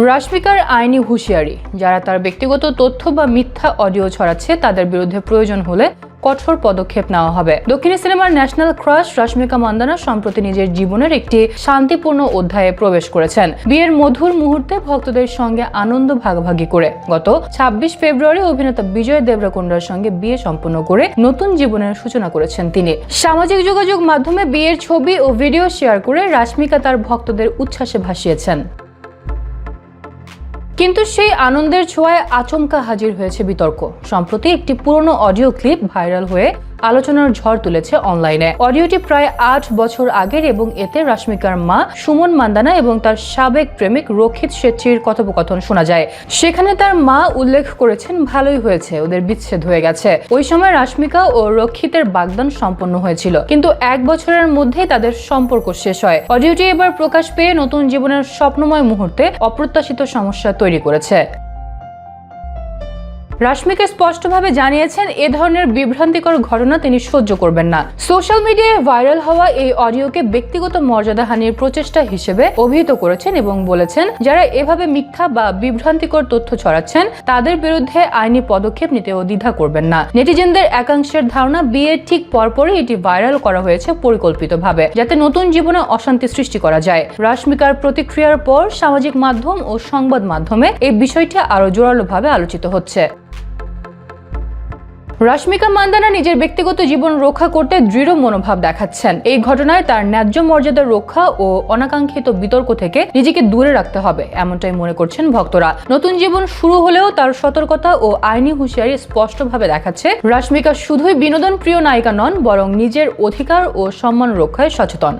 রাশমিকার আইনি হুঁশিয়ারি, যারা তার ব্যক্তিগত তথ্য বা মিথ্যা অডিও ছড়াচ্ছে তাদের বিরুদ্ধে প্রয়োজন হলে কঠোর পদক্ষেপ নেওয়া হবে। দক্ষিণী সিনেমার ন্যাশনাল ক্রাশ রাশমিকা মান্দানা সম্প্রতি নিজের জীবনের একটি শান্তিপূর্ণ অধ্যায়ে প্রবেশ করেছেন। বিয়ের মধুর মুহূর্তে ভক্তদের সঙ্গে আনন্দ ভাগাভাগি করে গত ২৬ ফেব্রুয়ারি অভিনেতা বিজয় দেবরাকোন্ডার সঙ্গে বিয়ে সম্পন্ন করে নতুন জীবনের সূচনা করেছেন তিনি। সামাজিক যোগাযোগ মাধ্যমে বিয়ের ছবি ও ভিডিও শেয়ার করে রাশমিকা তার ভক্তদের উচ্ছ্বাসে ভাসিয়েছেন। কিন্তু সেই আনন্দের ছোঁয়ায় আচমকা হাজির হয়েছে বিতর্ক। সম্প্রতি একটি পুরনো অডিও ক্লিপ ভাইরাল হয়ে আলোচনার ঝড় তুলেছে অনলাইনে। অডিওটি প্রায় ৮ বছর আগের এবং এতে রাশমিকার মা সুমন মান্দানা এবং তার সাবেক প্রেমিক রক্ষিত শেট্টির কথোপকথন শোনা যায়। সেখানে তার মা উল্লেখ করেছেন, ভালোই হয়েছে, ওদের বিচ্ছেদ হয়ে গেছে। ওই সময় রাশমিকা ও রক্ষিতের বাগদান সম্পন্ন হয়েছিল, কিন্তু ১ বছরের মধ্যেই তাদের সম্পর্ক শেষ হয়। অডিওটি এবার প্রকাশ পেয়ে নতুন জীবনের স্বপ্নময় মুহূর্তে অপ্রত্যাশিত সমস্যা তৈরি করেছে। রাশমিকা স্পষ্টভাবে জানিয়েছেন, এ ধরনের বিভ্রান্তিকর ঘটনা তিনি সহ্য করবেন না। সোশ্যাল মিডিয়ায় ভাইরাল হওয়া এই অডিওকে ব্যক্তিগত মর্যাদাহানির প্রচেষ্টা হিসেবে অভিহিত করেছেন এবং বলেছেন, যারা এভাবে মিথ্যা বা বিভ্রান্তিকর তথ্য ছড়াচ্ছেন তাদের বিরুদ্ধে আইনি পদক্ষেপ নিতেও দ্বিধা করবেন না। নেটিজেনদের একাংশের ধারণা, বিয়ের ঠিক পরপরই এটি ভাইরাল করা হয়েছে পরিকল্পিতভাবে, যাতে নতুন জীবনে অশান্তি সৃষ্টি করা যায়। রাশমিকার প্রতিক্রিয়ার পর সামাজিক মাধ্যম ও সংবাদ মাধ্যমে এই বিষয়টি আরো জোরালোভাবে আলোচিত হচ্ছে। রাশমিকা মান্দানা নিজের ব্যক্তিগত জীবন রক্ষা করতে দৃঢ় মনোভাব দেখাচ্ছেন। এই ঘটনায় তার ন্যায্য মর্যাদা রক্ষা ও অনাকাঙ্ক্ষিত বিতর্ক থেকে নিজেকে দূরে রাখতে হবে, এমনটাই মনে করছেন ভক্তরা। নতুন জীবন শুরু হলেও তার সতর্কতা ও আইনি হুঁশিয়ারি স্পষ্টভাবে দেখাচ্ছে, রাশমিকা শুধুই বিনোদন প্রিয় নায়িকা নন, বরং নিজের অধিকার ও সম্মান রক্ষায় সচেতন।